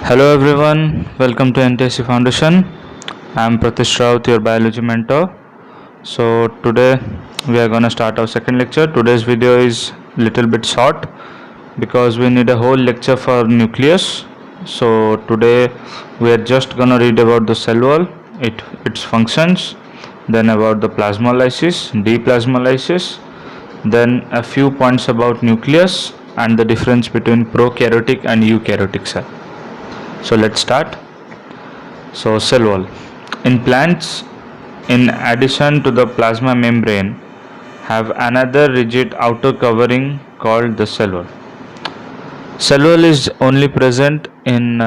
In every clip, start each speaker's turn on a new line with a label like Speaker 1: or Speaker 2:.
Speaker 1: Hello everyone, welcome to NTSC Foundation. I am Pratish Raut, your biology mentor. So today we are going to start our second lecture. Today's video is little bit short because we need a whole lecture for nucleus. So today we are just going to read about the cell wall, its functions, then about the plasmolysis, deplasmolysis, then a few points about nucleus and the difference between prokaryotic and eukaryotic cell. So let's start. So cell wall. In plants, in addition to the plasma membrane, have another rigid outer covering called the cell wall. Cell wall is only present in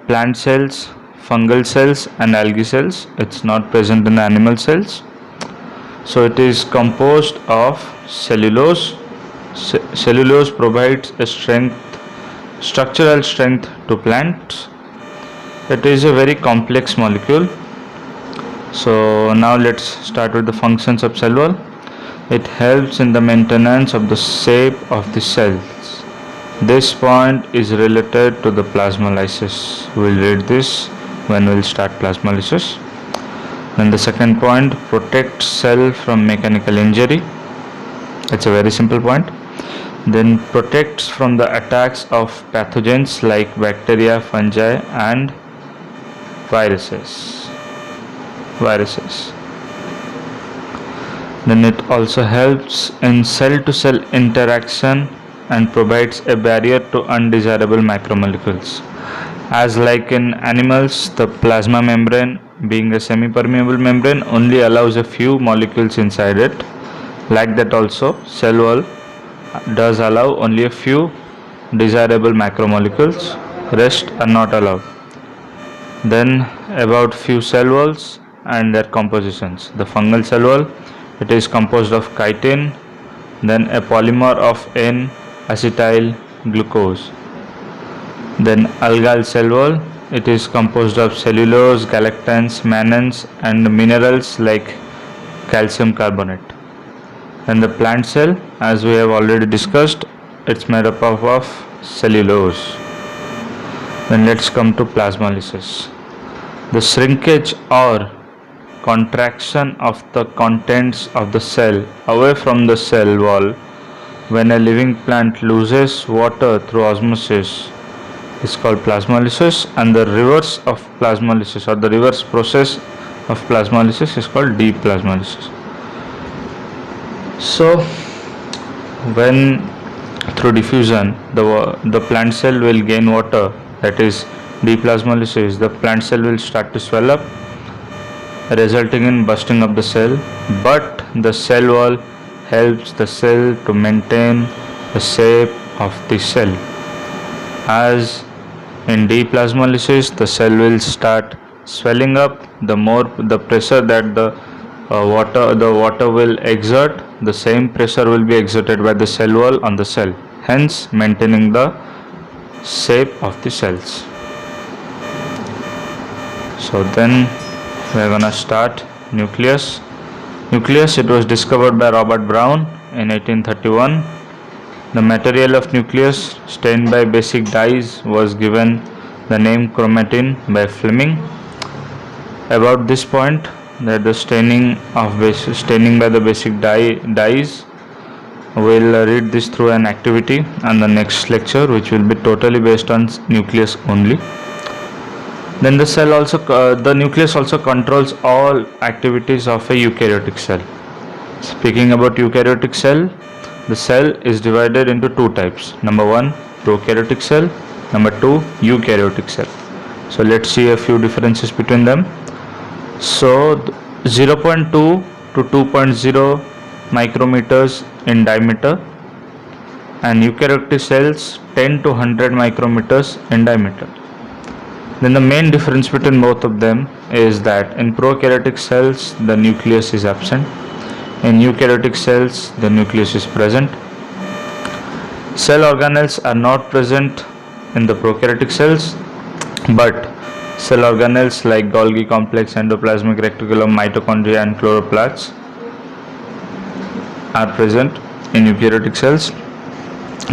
Speaker 1: plant cells, fungal cells and algae cells. It's not present in the animal cells. So it is composed of cellulose. Cellulose provides a structural strength to plants. It is a very complex molecule. So now let's start with the functions of cell wall. It helps in the maintenance of the shape of the cells. This point is related to the plasmolysis. We'll read this when we'll start plasmolysis. Then the second point, protect cell from mechanical injury. It's a very simple point. Then protects from the attacks of pathogens like bacteria, fungi and viruses. Then it also helps in cell to cell interaction and provides a barrier to undesirable macromolecules. As like in animals, the plasma membrane, being a semi-permeable membrane, only allows a few molecules inside it. Like that also, cell wall does allow only a few desirable macromolecules, rest are not allowed. Then about few cell walls and their compositions. The fungal cell wall, it is composed of chitin, then a polymer of N-acetyl glucose. Then algal cell wall, it is composed of cellulose, galactans, mannans and minerals like calcium carbonate. Then the plant cell, as we have already discussed, it's made up of cellulose. Then let's come to plasmolysis. The shrinkage or contraction of the contents of the cell away from the cell wall when a living plant loses water through osmosis is called plasmolysis, and the reverse of plasmolysis or the reverse process of plasmolysis is called deplasmolysis. So when through diffusion the plant cell will gain water, that is deplasmolysis, the plant cell will start to swell up, resulting in bursting of the cell, but the cell wall helps the cell to maintain the shape of the cell. As in deplasmolysis, the cell will start swelling up. The more the pressure that the water will exert, the same pressure will be exerted by the cell wall on the cell, hence maintaining the shape of the cells. So then we are gonna start nucleus. Nucleus, it was discovered by Robert Brown in 1831. The material of nucleus stained by basic dyes was given the name chromatin by Fleming. About this point, that the staining by the basic dyes, we'll read this through an activity and the next lecture, which will be totally based on nucleus only. Then the nucleus also controls all activities of a eukaryotic cell. Speaking about eukaryotic cell, the cell is divided into two types. Number one, prokaryotic cell. Number two, eukaryotic cell. So let's see a few differences between them. So 0.2 to 2.0 micrometers in diameter, and eukaryotic cells 10 to 100 micrometers in diameter. Then the main difference between both of them is that in prokaryotic cells the nucleus is absent, in eukaryotic cells the nucleus is present. Cell organelles are not present in the prokaryotic cells, but cell organelles like Golgi complex, endoplasmic reticulum, mitochondria and chloroplasts are present in eukaryotic cells.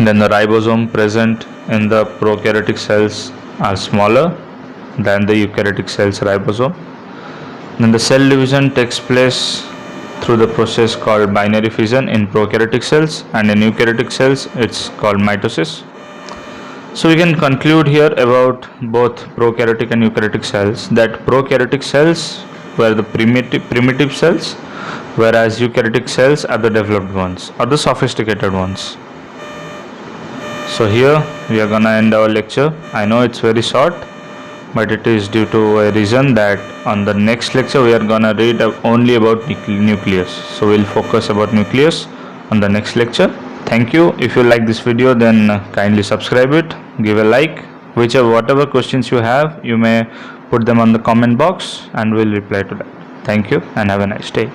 Speaker 1: Then the ribosome present in the prokaryotic cells are smaller than the eukaryotic cell's ribosome. Then the cell division takes place through the process called binary fission in prokaryotic cells, and in eukaryotic cells it's called mitosis. So we can conclude here about both prokaryotic and eukaryotic cells that prokaryotic cells were the primitive cells, whereas eukaryotic cells are the developed ones or the sophisticated ones. So here we are gonna end our lecture. I know it's very short, but it is due to a reason that on the next lecture we are gonna read only about nucleus. So we'll focus about nucleus on the next lecture. Thank you. If you like this video, then kindly subscribe it, give a like. Whatever questions you have, you may put them on the comment box and we'll reply to that. Thank you and have a nice day.